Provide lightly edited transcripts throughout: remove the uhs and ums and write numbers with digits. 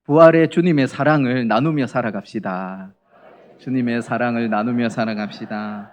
부활의 주님의 사랑을 나누며 살아갑시다. 주님의 사랑을 나누며 살아갑시다.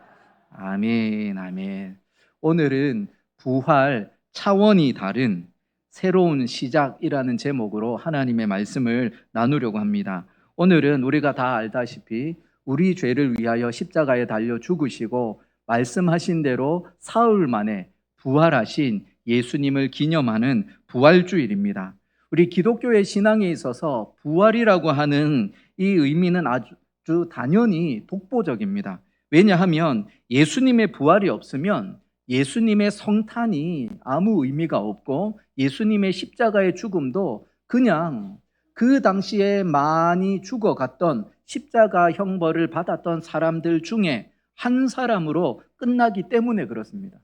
아멘, 아멘. 오늘은 부활 차원이 다른 새로운 시작이라는 제목으로 하나님의 말씀을 나누려고 합니다. 오늘은 우리가 다 알다시피 우리 죄를 위하여 십자가에 달려 죽으시고 말씀하신 대로 사흘 만에 부활하신 예수님을 기념하는 부활주일입니다. 우리 기독교의 신앙에 있어서 부활이라고 하는 이 의미는 아주 당연히 독보적입니다. 왜냐하면 예수님의 부활이 없으면 예수님의 성탄이 아무 의미가 없고 예수님의 십자가의 죽음도 그냥 그 당시에 많이 죽어갔던 십자가 형벌을 받았던 사람들 중에 한 사람으로 끝나기 때문에 그렇습니다.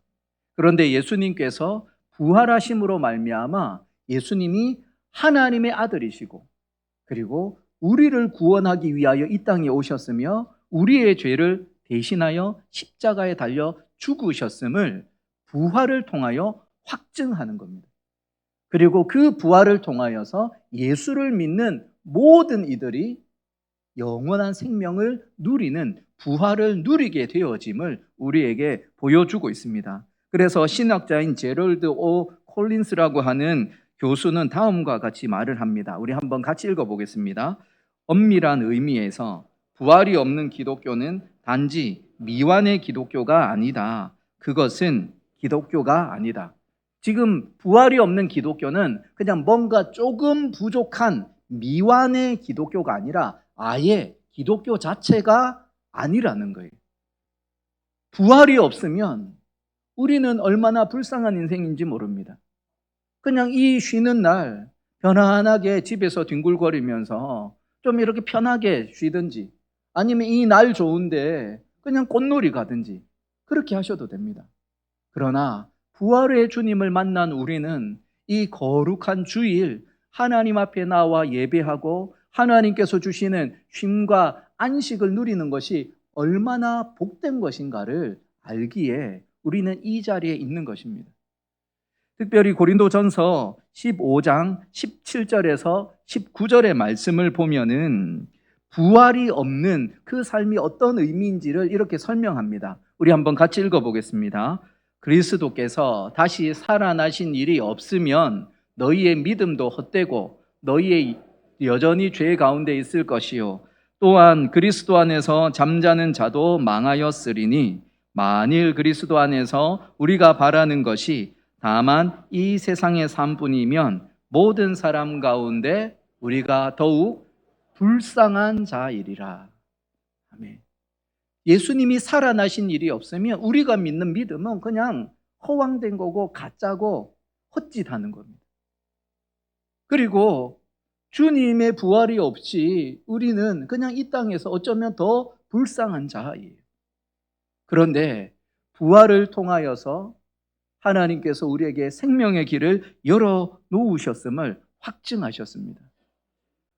그런데 예수님께서 부활하심으로 말미암아 예수님이 하나님의 아들이시고 그리고 우리를 구원하기 위하여 이 땅에 오셨으며 우리의 죄를 대신하여 십자가에 달려 죽으셨음을 부활을 통하여 확증하는 겁니다. 그리고 그 부활을 통하여서 예수를 믿는 모든 이들이 영원한 생명을 누리는 부활을 누리게 되어짐을 우리에게 보여주고 있습니다. 그래서 신학자인 제럴드 오 콜린스라고 하는 교수는 다음과 같이 말을 합니다. 우리 한번 같이 읽어보겠습니다. 엄밀한 의미에서 부활이 없는 기독교는 단지 미완의 기독교가 아니다. 그것은 기독교가 아니다. 지금 부활이 없는 기독교는 그냥 뭔가 조금 부족한 미완의 기독교가 아니라 아예 기독교 자체가 아니라는 거예요. 부활이 없으면 우리는 얼마나 불쌍한 인생인지 모릅니다. 그냥 이 쉬는 날 편안하게 집에서 뒹굴거리면서 좀 이렇게 편하게 쉬든지 아니면 이 날 좋은데 그냥 꽃놀이 가든지 그렇게 하셔도 됩니다. 그러나 부활의 주님을 만난 우리는 이 거룩한 주일 하나님 앞에 나와 예배하고 하나님께서 주시는 쉼과 안식을 누리는 것이 얼마나 복된 것인가를 알기에 우리는 이 자리에 있는 것입니다. 특별히 고린도전서 15장 17절에서 19절의 말씀을 보면은 부활이 없는 그 삶이 어떤 의미인지를 이렇게 설명합니다. 우리 한번 같이 읽어보겠습니다. 그리스도께서 다시 살아나신 일이 없으면 너희의 믿음도 헛되고 너희의 여전히 죄 가운데 있을 것이요 또한 그리스도 안에서 잠자는 자도 망하였으리니 만일 그리스도 안에서 우리가 바라는 것이 다만 이 세상의 삶뿐이면 모든 사람 가운데 우리가 더욱 불쌍한 자이리라. 아멘. 예수님이 살아나신 일이 없으면 우리가 믿는 믿음은 그냥 허황된 거고 가짜고 헛짓하는 겁니다. 그리고 주님의 부활이 없이 우리는 그냥 이 땅에서 어쩌면 더 불쌍한 자이에요. 그런데 부활을 통하여서 하나님께서 우리에게 생명의 길을 열어놓으셨음을 확증하셨습니다.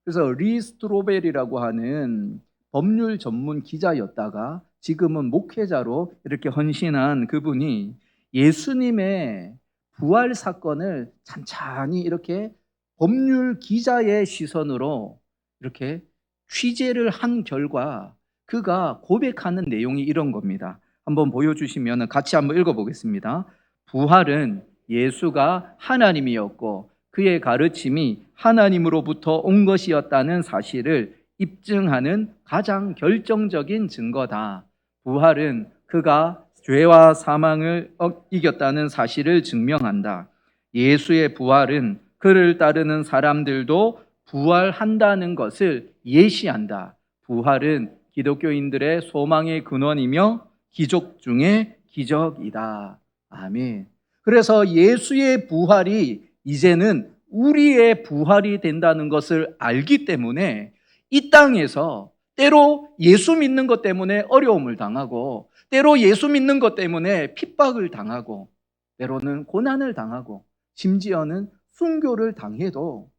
그래서 리 스트로벨이라고 하는 법률 전문 기자였다가 지금은 목회자로 이렇게 헌신한 그분이 예수님의 부활 사건을 찬찬히 이렇게 법률 기자의 시선으로 이렇게 취재를 한 결과 그가 고백하는 내용이 이런 겁니다. 한번 보여주시면 같이 한번 읽어보겠습니다. 부활은 예수가 하나님이었고 그의 가르침이 하나님으로부터 온 것이었다는 사실을 입증하는 가장 결정적인 증거다. 부활은 그가 죄와 사망을 이겼다는 사실을 증명한다. 예수의 부활은 그를 따르는 사람들도 부활한다는 것을 예시한다. 부활은 기독교인들의 소망의 근원이며 기적 중에 기적이다. 아멘. 그래서 예수의 부활이 이제는 우리의 부활이 된다는 것을 알기 때문에 이 땅에서 때로 예수 믿는 것 때문에 어려움을 당하고 때로 예수 믿는 것 때문에 핍박을 당하고 때로는 고난을 당하고 심지어는 순교를 당해도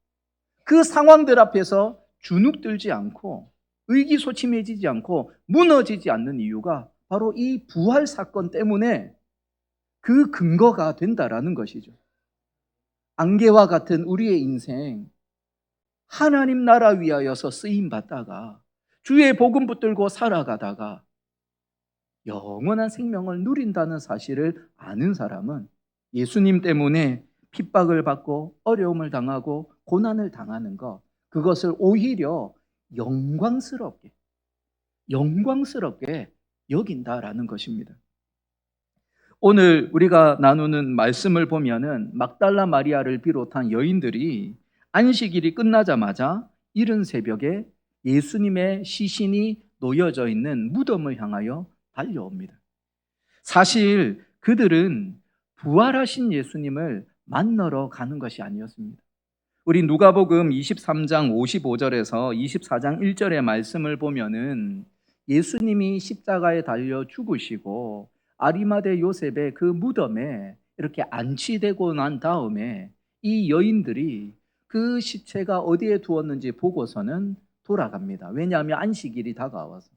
그 상황들 앞에서 주눅들지 않고 의기소침해지지 않고 무너지지 않는 이유가 바로 이 부활 사건 때문에 그 근거가 된다라는 것이죠. 안개와 같은 우리의 인생, 하나님 나라 위하여서 쓰임 받다가 주의 복음 붙들고 살아가다가 영원한 생명을 누린다는 사실을 아는 사람은 예수님 때문에 핍박을 받고 어려움을 당하고 고난을 당하는 것, 그것을 오히려 영광스럽게 여긴다라는 것입니다. 오늘 우리가 나누는 말씀을 보면은 막달라 마리아를 비롯한 여인들이 안식일이 끝나자마자 이른 새벽에 예수님의 시신이 놓여져 있는 무덤을 향하여 달려옵니다. 사실 그들은 부활하신 예수님을 만나러 가는 것이 아니었습니다. 우리 누가복음 23장 55절에서 24장 1절의 말씀을 보면은 예수님이 십자가에 달려 죽으시고 아리마대 요셉의 그 무덤에 이렇게 안치되고 난 다음에 이 여인들이 그 시체가 어디에 두었는지 보고서는 돌아갑니다. 왜냐하면 안식일이 다가와서.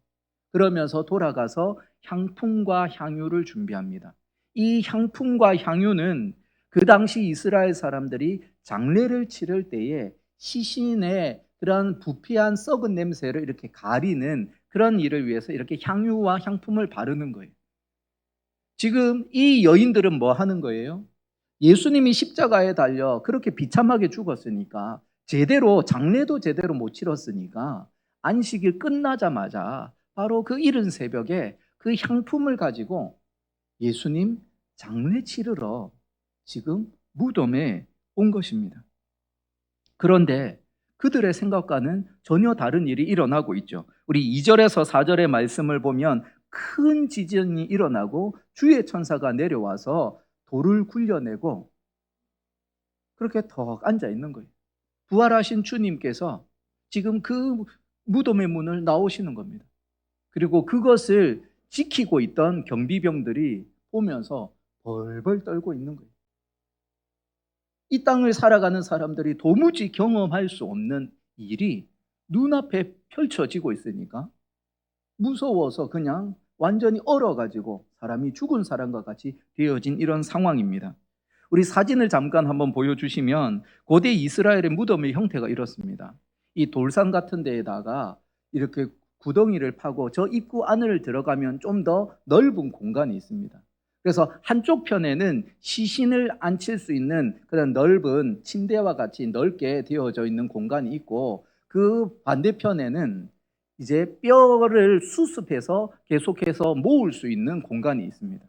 그러면서 돌아가서 향품과 향유를 준비합니다. 이 향품과 향유는 그 당시 이스라엘 사람들이 장례를 치를 때에 시신의 그런 부패한 썩은 냄새를 이렇게 가리는 그런 일을 위해서 이렇게 향유와 향품을 바르는 거예요. 지금 이 여인들은 뭐 하는 거예요? 예수님이 십자가에 달려 그렇게 비참하게 죽었으니까 장례도 제대로 못 치렀으니까 안식일 끝나자마자 바로 그 이른 새벽에 그 향품을 가지고 예수님 장례 치르러 지금 무덤에 온 것입니다. 그런데 그들의 생각과는 전혀 다른 일이 일어나고 있죠. 우리 2절에서 4절의 말씀을 보면 큰 지진이 일어나고 주의 천사가 내려와서 돌을 굴려내고 그렇게 턱 앉아 있는 거예요. 부활하신 주님께서 지금 그 무덤의 문을 나오시는 겁니다. 그리고 그것을 지키고 있던 경비병들이 보면서 벌벌 떨고 있는 거예요. 이 땅을 살아가는 사람들이 도무지 경험할 수 없는 일이 눈앞에 펼쳐지고 있으니까 무서워서 그냥 완전히 얼어가지고 사람이 죽은 사람과 같이 되어진 이런 상황입니다. 우리 사진을 잠깐 한번 보여주시면 고대 이스라엘의 무덤의 형태가 이렇습니다. 이 돌산 같은 데에다가 이렇게 구덩이를 파고 저 입구 안을 들어가면 좀 더 넓은 공간이 있습니다. 그래서 한쪽 편에는 시신을 앉힐 수 있는 그런 넓은 침대와 같이 넓게 되어져 있는 공간이 있고 그 반대편에는 이제 뼈를 수습해서 계속해서 모을 수 있는 공간이 있습니다.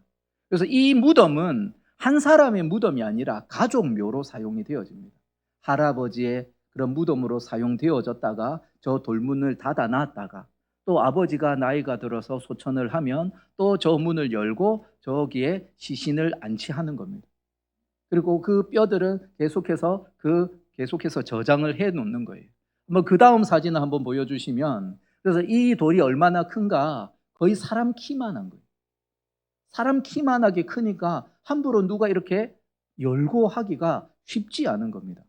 그래서 이 무덤은 한 사람의 무덤이 아니라 가족 묘로 사용이 되어집니다. 할아버지의 그런 무덤으로 사용되어졌다가 저 돌문을 닫아 놨다가 또 아버지가 나이가 들어서 소천을 하면 또 저 문을 열고 저기에 시신을 안치하는 겁니다. 그리고 그 뼈들은 계속해서 저장을 해 놓는 거예요. 그 다음 사진을 한번 보여주시면, 그래서 이 돌이 얼마나 큰가, 거의 사람 키만한 거예요. 사람 키만하게 크니까 함부로 누가 이렇게 열고 하기가 쉽지 않은 겁니다.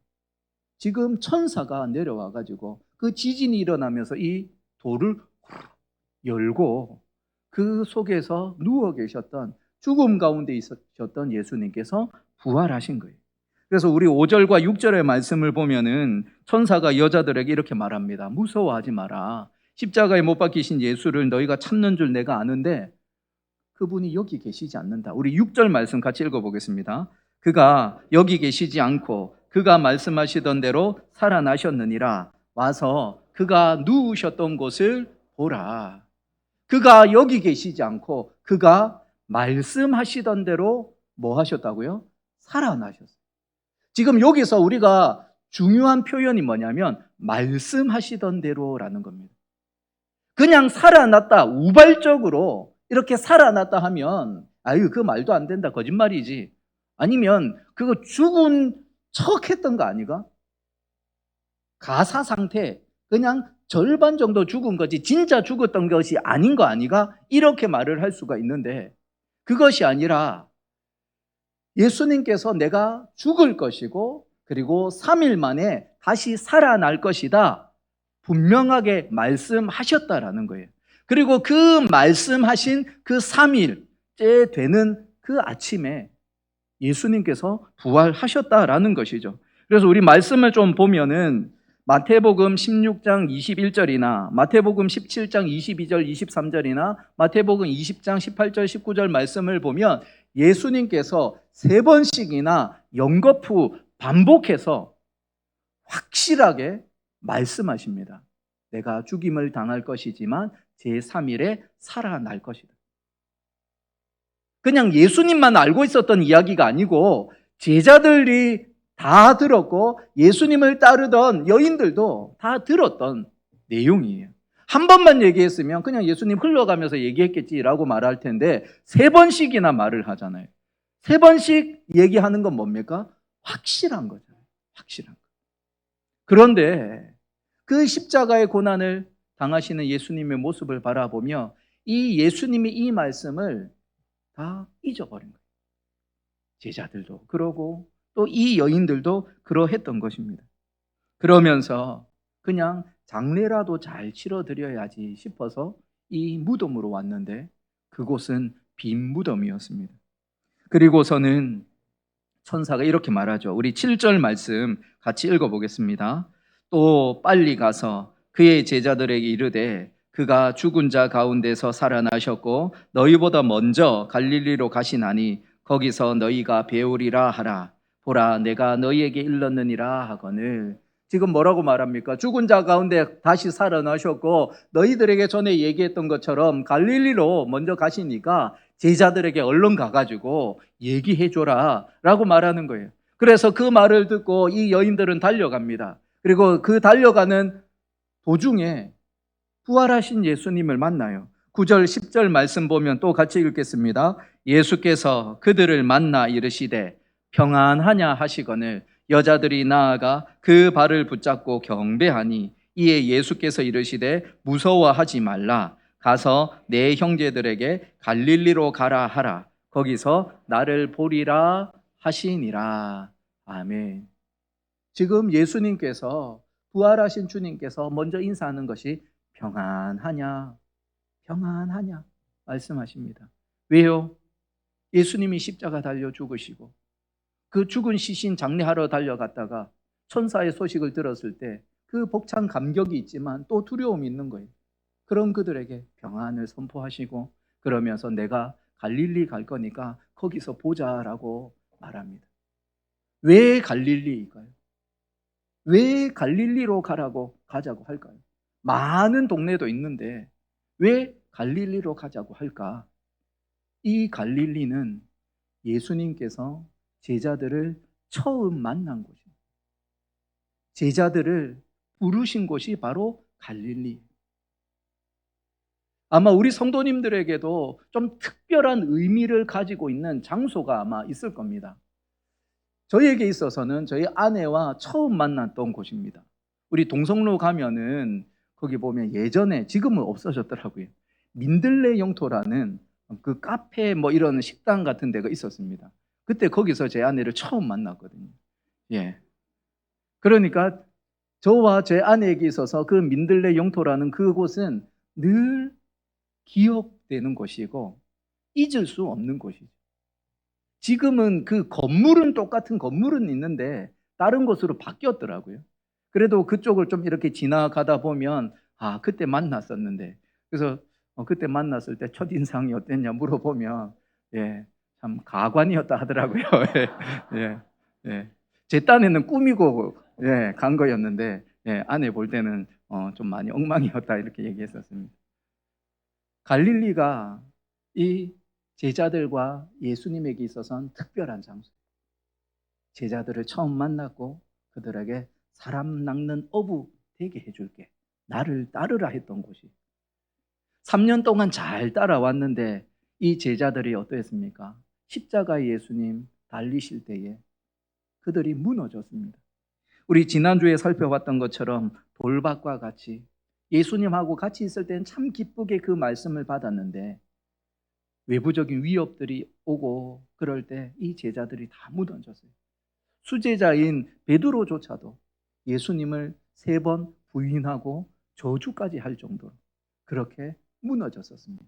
지금 천사가 내려와 가지고 그 지진이 일어나면서 이 돌을 열고 그 속에서 누워 계셨던, 죽음 가운데 있으셨던 예수님께서 부활하신 거예요. 그래서 우리 5절과 6절의 말씀을 보면은 천사가 여자들에게 이렇게 말합니다. 무서워하지 마라. 십자가에 못 박히신 예수를 너희가 찾는 줄 내가 아는데 그분이 여기 계시지 않는다. 우리 6절 말씀 같이 읽어보겠습니다. 그가 여기 계시지 않고 그가 말씀하시던 대로 살아나셨느니라. 와서 그가 누우셨던 곳을 보라. 그가 여기 계시지 않고 그가 말씀하시던 대로 뭐 하셨다고요? 살아나셨어요. 지금 여기서 우리가 중요한 표현이 뭐냐면 말씀하시던 대로라는 겁니다. 그냥 살아났다, 우발적으로 이렇게 살아났다 하면 아유 그 말도 안 된다, 거짓말이지. 아니면 그거 죽은 척 했던 거 아니가? 가사 상태, 그냥 절반 정도 죽은 거지 진짜 죽었던 것이 아닌 거 아니가? 이렇게 말을 할 수가 있는데 그것이 아니라 예수님께서 내가 죽을 것이고 그리고 3일 만에 다시 살아날 것이다 분명하게 말씀하셨다라는 거예요. 그리고 그 말씀하신 그 3일째 되는 그 아침에 예수님께서 부활하셨다라는 것이죠. 그래서 우리 말씀을 좀 보면은 마태복음 16장 21절이나 마태복음 17장 22절 23절이나 마태복음 20장 18절 19절 말씀을 보면 예수님께서 3번씩이나 연거푸 반복해서 확실하게 말씀하십니다. 내가 죽임을 당할 것이지만 제3일에 살아날 것이다. 그냥 예수님만 알고 있었던 이야기가 아니고 제자들이 다 들었고 예수님을 따르던 여인들도 다 들었던 내용이에요. 한 번만 얘기했으면 그냥 예수님 흘러가면서 얘기했겠지라고 말할 텐데 3번씩이나 말을 하잖아요. 3번씩 얘기하는 건 뭡니까? 확실한 거잖아요. 확실한 거. 그런데 그 십자가의 고난을 당하시는 예수님의 모습을 바라보며 이 예수님이 이 말씀을 다 잊어버린 거예요. 제자들도 그러고 또 이 여인들도 그러했던 것입니다. 그러면서 그냥 장례라도 잘 치러드려야지 싶어서 이 무덤으로 왔는데 그곳은 빈 무덤이었습니다. 그리고서는 천사가 이렇게 말하죠. 우리 7절 말씀 같이 읽어보겠습니다. 또 빨리 가서 그의 제자들에게 이르되 그가 죽은 자 가운데서 살아나셨고 너희보다 먼저 갈릴리로 가시나니 거기서 너희가 배우리라 하라. 보라 내가 너희에게 일렀느니라 하거늘. 지금 뭐라고 말합니까? 죽은 자 가운데 다시 살아나셨고 너희들에게 전에 얘기했던 것처럼 갈릴리로 먼저 가시니까 제자들에게 얼른 가가지고 얘기해줘라 라고 말하는 거예요. 그래서 그 말을 듣고 이 여인들은 달려갑니다. 그리고 그 달려가는 도중에 부활하신 예수님을 만나요. 9절 10절 말씀 보면 또 같이 읽겠습니다. 예수께서 그들을 만나 이르시되 평안하냐 하시거늘 여자들이 나아가 그 발을 붙잡고 경배하니 이에 예수께서 이르시되 무서워하지 말라. 가서 내 형제들에게 갈릴리로 가라 하라. 거기서 나를 보리라 하시니라. 아멘. 지금 예수님께서 부활하신 주님께서 먼저 인사하는 것이 평안하냐 평안하냐 말씀하십니다. 왜요? 예수님이 십자가 달려 죽으시고 그 죽은 시신 장례하러 달려갔다가 천사의 소식을 들었을 때 그 벅찬 감격이 있지만 또 두려움이 있는 거예요. 그런 그들에게 평안을 선포하시고 그러면서 내가 갈릴리 갈 거니까 거기서 보자라고 말합니다. 왜 갈릴리일까요? 왜 갈릴리로 가자고 할까요? 많은 동네도 있는데 왜 갈릴리로 가자고 할까? 이 갈릴리는 예수님께서 제자들을 처음 만난 곳입니다. 제자들을 부르신 곳이 바로 갈릴리. 아마 우리 성도님들에게도 좀 특별한 의미를 가지고 있는 장소가 아마 있을 겁니다. 저희에게 있어서는 저희 아내와 처음 만났던 곳입니다. 우리 동성로 가면은 거기 보면 예전에 지금은 없어졌더라고요. 민들레 영토라는 그 카페 뭐 이런 식당 같은 데가 있었습니다. 그때 거기서 제 아내를 처음 만났거든요. 예. 그러니까 저와 제 아내에게 있어서 그 민들레 영토라는 그곳은 늘 기억되는 곳이고 잊을 수 없는 곳이죠. 지금은 그 건물은 똑같은 건물은 있는데 다른 곳으로 바뀌었더라고요. 그래도 그쪽을 좀 이렇게 지나가다 보면 아 그때 만났었는데 그래서 그때 만났을 때 첫인상이 어땠냐 물어보면 예, 참 가관이었다 하더라고요. 예, 예. 제 딴에는 꾸미고 예, 간 거였는데 예, 아내 볼 때는 좀 많이 엉망이었다 이렇게 얘기했었습니다. 갈릴리가 이 제자들과 예수님에게 있어서는 특별한 장소. 제자들을 처음 만났고 그들에게 사람 낚는 어부 되게 해줄게. 나를 따르라 했던 곳이. 3년 동안 잘 따라왔는데 이 제자들이 어떠했습니까? 십자가의 예수님 달리실 때에 그들이 무너졌습니다. 우리 지난주에 살펴봤던 것처럼 돌밭과 같이 예수님하고 같이 있을 때는 참 기쁘게 그 말씀을 받았는데 외부적인 위협들이 오고 그럴 때 이 제자들이 다 무너졌어요. 수제자인 베드로조차도 예수님을 3번 부인하고 저주까지 할 정도로 그렇게 무너졌었습니다.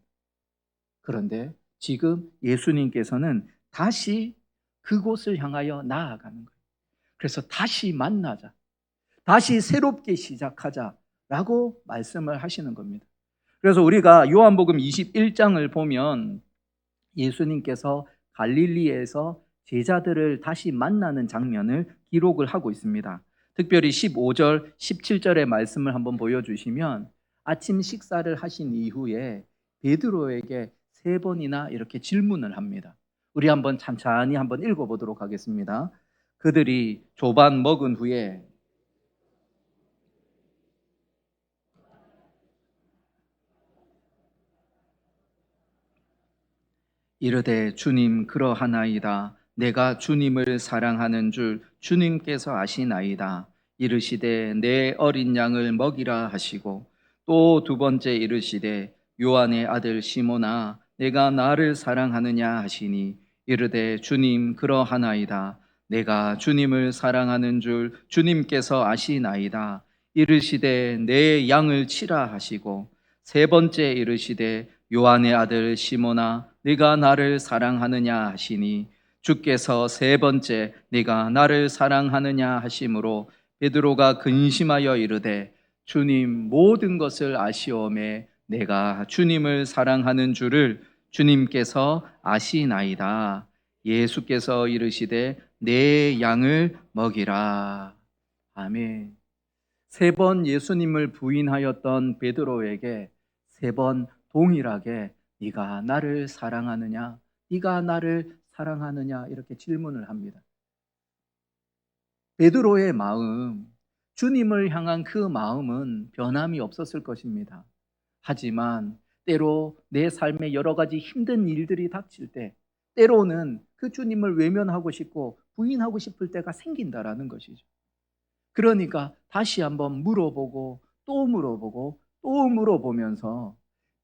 그런데 지금 예수님께서는 다시 그곳을 향하여 나아가는 거예요. 그래서 다시 만나자. 다시 새롭게 시작하자라고 말씀을 하시는 겁니다. 그래서 우리가 요한복음 21장을 보면 예수님께서 갈릴리에서 제자들을 다시 만나는 장면을 기록을 하고 있습니다. 특별히 15절, 17절의 말씀을 한번 보여주시면 아침 식사를 하신 이후에 베드로에게 3번이나 이렇게 질문을 합니다. 우리 한번 찬찬히 한번 읽어보도록 하겠습니다. 그들이 조반 먹은 후에 이르되 주님 그러하나이다. 내가 주님을 사랑하는 줄 주님께서 아시나이다. 이르시되 내 어린 양을 먹이라 하시고 또 2번째 이르시되 요한의 아들 시몬아 내가 나를 사랑하느냐 하시니 이르되 주님 그러하나이다. 내가 주님을 사랑하는 줄 주님께서 아시나이다. 이르시되 내 양을 치라 하시고 3번째 이르시되 요한의 아들 시몬아 네가 나를 사랑하느냐 하시니 주께서 3번째 네가 나를 사랑하느냐 하심으로 베드로가 근심하여 이르되 주님 모든 것을 아시오매 내가 주님을 사랑하는 줄을 주님께서 아시나이다. 예수께서 이르시되 내 양을 먹이라. 아멘. 3번 예수님을 부인하였던 베드로에게 3번 동일하게 네가 나를 사랑하느냐? 네가 나를 사랑하느냐? 이렇게 질문을 합니다. 베드로의 마음, 주님을 향한 그 마음은 변함이 없었을 것입니다. 하지만 때로 내 삶에 여러 가지 힘든 일들이 닥칠 때 때로는 그 주님을 외면하고 싶고 부인하고 싶을 때가 생긴다라는 것이죠. 그러니까 다시 한번 물어보고 또 물어보고 또 물어보면서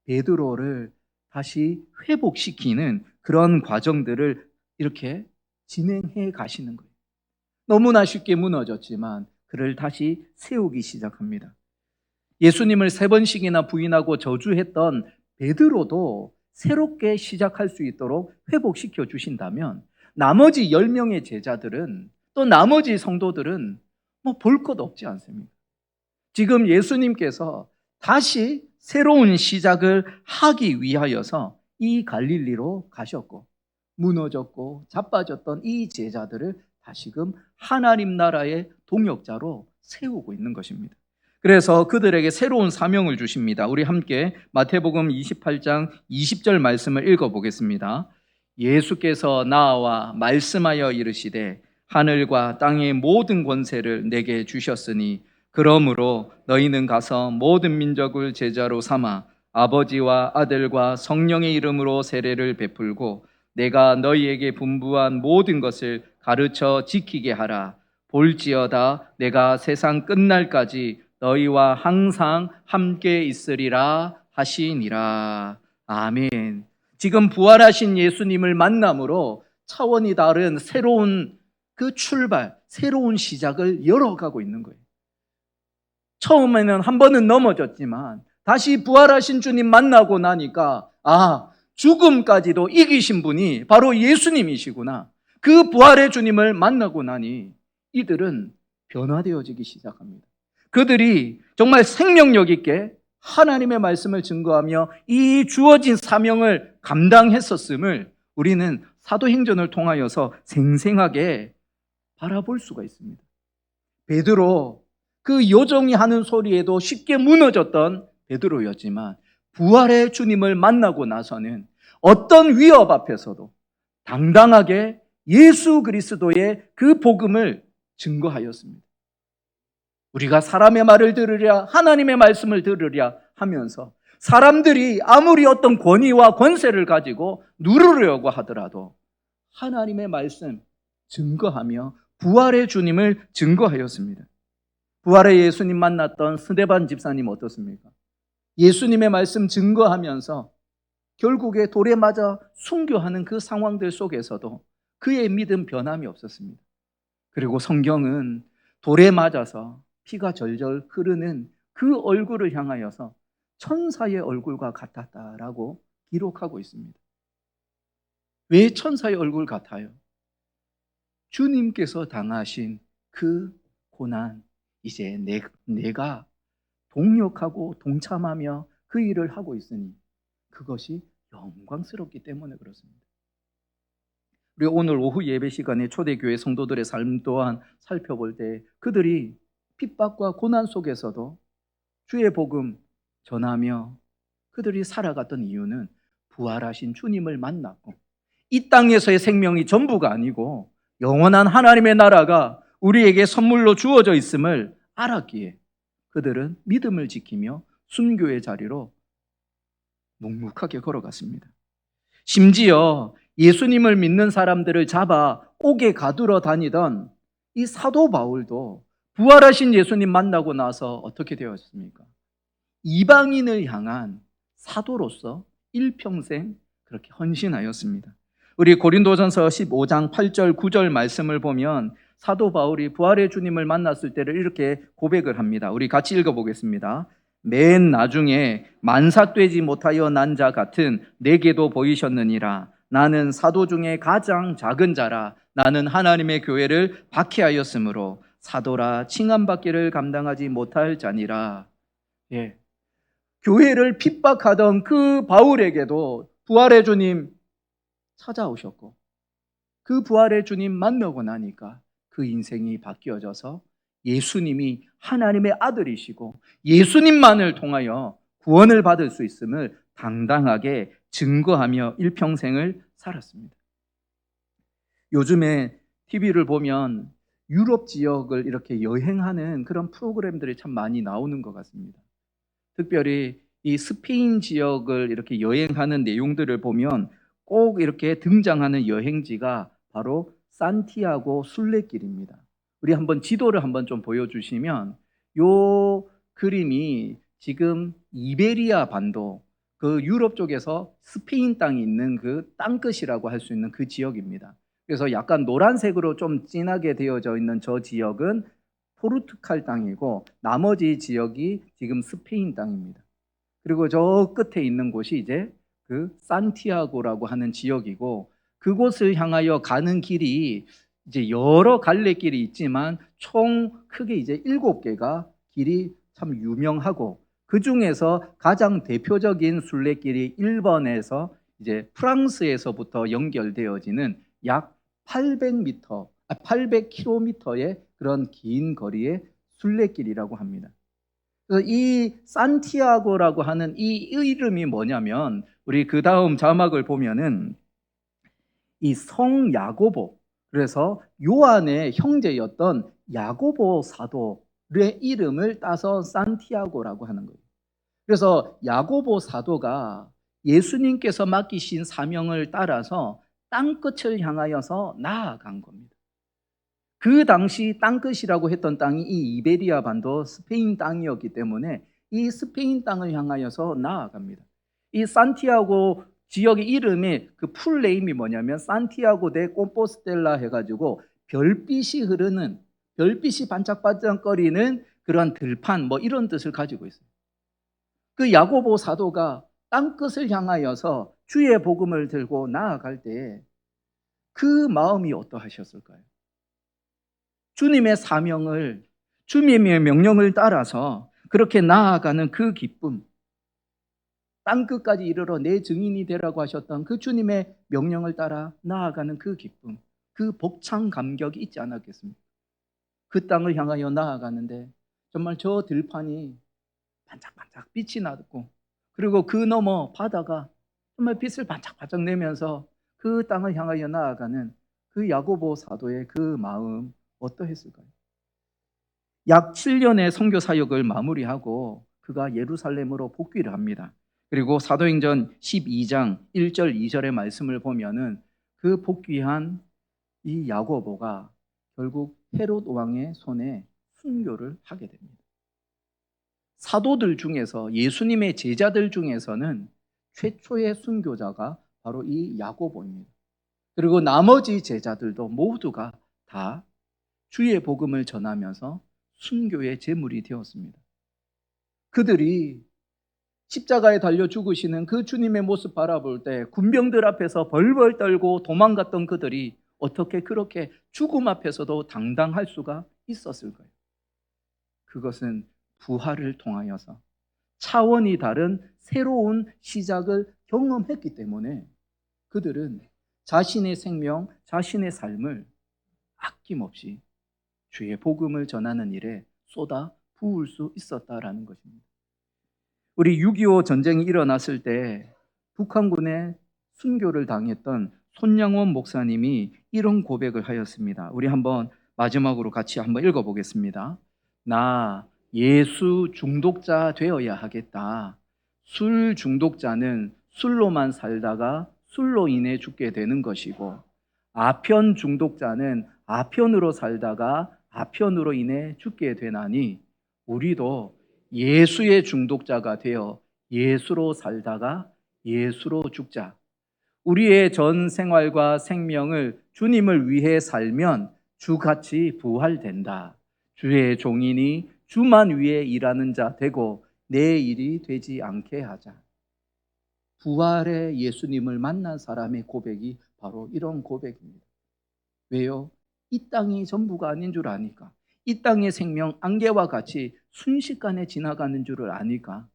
베드로를 다시 회복시키는 그런 과정들을 이렇게 진행해 가시는 거예요. 너무나 쉽게 무너졌지만 그를 다시 세우기 시작합니다. 예수님을 3번씩이나 부인하고 저주했던 베드로도 새롭게 시작할 수 있도록 회복시켜 주신다면 나머지 10명의 제자들은 또 나머지 성도들은 볼 것 없지 않습니까? 지금 예수님께서 다시 새로운 시작을 하기 위하여서 이 갈릴리로 가셨고 무너졌고 자빠졌던 이 제자들을 다시금 하나님 나라의 동역자로 세우고 있는 것입니다. 그래서 그들에게 새로운 사명을 주십니다. 우리 함께 마태복음 28장 20절 말씀을 읽어보겠습니다. 예수께서 나와 말씀하여 이르시되 하늘과 땅의 모든 권세를 내게 주셨으니 그러므로 너희는 가서 모든 민족을 제자로 삼아 아버지와 아들과 성령의 이름으로 세례를 베풀고 내가 너희에게 분부한 모든 것을 가르쳐 지키게 하라. 볼지어다 내가 세상 끝날까지 너희와 항상 함께 있으리라 하시니라. 아멘. 지금 부활하신 예수님을 만남으로 차원이 다른 새로운 그 출발, 새로운 시작을 열어가고 있는 거예요. 처음에는 한 번은 넘어졌지만 다시 부활하신 주님 만나고 나니까 죽음까지도 이기신 분이 바로 예수님이시구나. 그 부활의 주님을 만나고 나니 이들은 변화되어지기 시작합니다. 그들이 정말 생명력 있게 하나님의 말씀을 증거하며 이 주어진 사명을 감당했었음을 우리는 사도행전을 통하여서 생생하게 바라볼 수가 있습니다. 베드로, 그 요정이 하는 소리에도 쉽게 무너졌던 베드로였지만 부활의 주님을 만나고 나서는 어떤 위협 앞에서도 당당하게 예수 그리스도의 그 복음을 증거하였습니다. 우리가 사람의 말을 들으랴 하나님의 말씀을 들으랴 하면서 사람들이 아무리 어떤 권위와 권세를 가지고 누르려고 하더라도 하나님의 말씀 증거하며 부활의 주님을 증거하였습니다. 부활의 예수님 만났던 스데반 집사님 어떻습니까? 예수님의 말씀 증거하면서 결국에 돌에 맞아 순교하는 그 상황들 속에서도 그의 믿음 변함이 없었습니다. 그리고 성경은 돌에 맞아서 피가 절절 흐르는 그 얼굴을 향하여서 천사의 얼굴과 같았다라고 기록하고 있습니다. 왜 천사의 얼굴 같아요? 주님께서 당하신 그 고난, 이제 내가 동역하고 동참하며 그 일을 하고 있으니 그것이 영광스럽기 때문에 그렇습니다. 우리 오늘 오후 예배 시간에 초대교회 성도들의 삶 또한 살펴볼 때 그들이 핍박과 고난 속에서도 주의 복음 전하며 그들이 살아갔던 이유는 부활하신 주님을 만났고 이 땅에서의 생명이 전부가 아니고 영원한 하나님의 나라가 우리에게 선물로 주어져 있음을 알았기에 그들은 믿음을 지키며 순교의 자리로 묵묵하게 걸어갔습니다. 심지어 예수님을 믿는 사람들을 잡아 옥에 가두러 다니던 이 사도 바울도 부활하신 예수님 만나고 나서 어떻게 되었습니까? 이방인을 향한 사도로서 일평생 그렇게 헌신하였습니다. 우리 고린도전서 15장 8절 9절 말씀을 보면 사도 바울이 부활의 주님을 만났을 때를 이렇게 고백을 합니다. 우리 같이 읽어보겠습니다. 맨 나중에 만삭되지 못하여 난 자 같은 내게도 보이셨느니라. 나는 사도 중에 가장 작은 자라. 나는 하나님의 교회를 박해하였으므로 사도라 칭함받기를 감당하지 못할 자니라. 예. 교회를 핍박하던 그 바울에게도 부활의 주님 찾아오셨고 그 부활의 주님 만나고 나니까 그 인생이 바뀌어져서 예수님이 하나님의 아들이시고 예수님만을 통하여 구원을 받을 수 있음을 당당하게 증거하며 일평생을 살았습니다. 요즘에 TV를 보면 유럽 지역을 이렇게 여행하는 그런 프로그램들이 참 많이 나오는 것 같습니다. 특별히 이 스페인 지역을 이렇게 여행하는 내용들을 보면 꼭 이렇게 등장하는 여행지가 바로 산티아고 순례길입니다. 우리 한번 지도를 한번 좀 보여주시면 요 그림이 지금 이베리아 반도 그 유럽 쪽에서 스페인 땅이 있는 그 땅끝이라고 할 수 있는 그 지역입니다. 그래서 약간 노란색으로 좀 진하게 되어져 있는 저 지역은 포르투갈 땅이고 나머지 지역이 지금 스페인 땅입니다. 그리고 저 끝에 있는 곳이 이제 그 산티아고라고 하는 지역이고 그곳을 향하여 가는 길이 이제 여러 갈래길이 있지만 총 크게 이제 7개가 길이 참 유명하고 그 중에서 가장 대표적인 순례길이 1번에서 이제 프랑스에서부터 연결되어지는 약 800m, 800km의 그런 긴 거리의 순례길이라고 합니다. 그래서 이 산티아고라고 하는 이 이름이 뭐냐면 우리 그 다음 자막을 보면은 이 성 야고보, 그래서 요한의 형제였던 야고보 사도의 이름을 따서 산티아고라고 하는 거예요. 그래서 야고보 사도가 예수님께서 맡기신 사명을 따라서 땅끝을 향하여서 나아간 겁니다. 그 당시 땅끝이라고 했던 땅이 이 이베리아 반도 스페인 땅이었기 때문에 이 스페인 땅을 향하여서 나아갑니다. 이 산티아고 지역의 이름이 그 풀네임이 뭐냐면 산티아고 데 콤포스텔라 해가지고 별빛이 흐르는, 별빛이 반짝반짝거리는 그런 들판 뭐 이런 뜻을 가지고 있어요. 그 야고보 사도가 땅끝을 향하여서 주의 복음을 들고 나아갈 때 그 마음이 어떠하셨을까요? 주님의 사명을, 주님의 명령을 따라서 그렇게 나아가는 그 기쁨, 땅끝까지 이르러 내 증인이 되라고 하셨던 그 주님의 명령을 따라 나아가는 그 기쁨, 그 벅찬 감격이 있지 않았겠습니까? 그 땅을 향하여 나아가는데 정말 저 들판이 반짝반짝 빛이 나고 그리고 그 너머 바다가 정말 빛을 반짝반짝 내면서 그 땅을 향하여 나아가는 그 야고보 사도의 그 마음 어떠했을까요? 약 7년의 선교 사역을 마무리하고 그가 예루살렘으로 복귀를 합니다. 그리고 사도행전 12장 1절 2절의 말씀을 보면은 그 복귀한 이 야고보가 결국 헤롯 왕의 손에 순교를 하게 됩니다. 사도들 중에서, 예수님의 제자들 중에서는 최초의 순교자가 바로 이 야고보입니다. 그리고 나머지 제자들도 모두가 다 주의 복음을 전하면서 순교의 제물이 되었습니다. 그들이 십자가에 달려 죽으시는 그 주님의 모습 바라볼 때 군병들 앞에서 벌벌 떨고 도망갔던 그들이 어떻게 그렇게 죽음 앞에서도 당당할 수가 있었을까요? 그것은 부활을 통하여서 차원이 다른 새로운 시작을 경험했기 때문에 그들은 자신의 생명, 자신의 삶을 아낌없이 주의 복음을 전하는 일에 쏟아 부을 수 있었다라는 것입니다. 우리 6.25 전쟁이 일어났을 때 북한군에 순교를 당했던 손양원 목사님이 이런 고백을 하였습니다. 우리 한번 마지막으로 같이 한번 읽어보겠습니다. 나 예수 중독자 되어야 하겠다. 술 중독자는 술로만 살다가 술로 인해 죽게 되는 것이고, 아편 중독자는 아편으로 살다가 아편으로 인해 죽게 되나니 우리도 예수의 중독자가 되어 예수로 살다가 예수로 죽자. 우리의 전 생활과 생명을 주님을 위해 살면 주같이 부활된다. 주의 종이니 주만 위해 일하는 자 되고 내 일이 되지 않게 하자. 부활의 예수님을 만난 사람의 고백이 바로 이런 고백입니다. 왜요? 이 땅이 전부가 아닌 줄 아니까. 이 땅의 생명 안개와 같이 순식간에 지나가는 줄을 아니까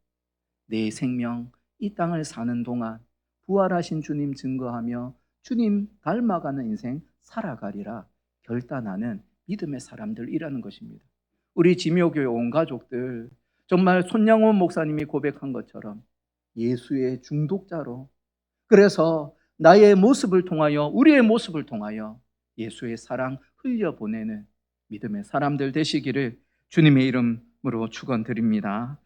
내 생명 이 땅을 사는 동안 부활하신 주님 증거하며 주님 닮아가는 인생 살아가리라 결단하는 믿음의 사람들이라는 것입니다. 우리 지묘교회 온 가족들 정말 손양원 목사님이 고백한 것처럼 예수의 중독자로, 그래서 나의 모습을 통하여, 우리의 모습을 통하여 예수의 사랑 흘려보내는 믿음의 사람들 되시기를 주님의 이름으로 축원드립니다.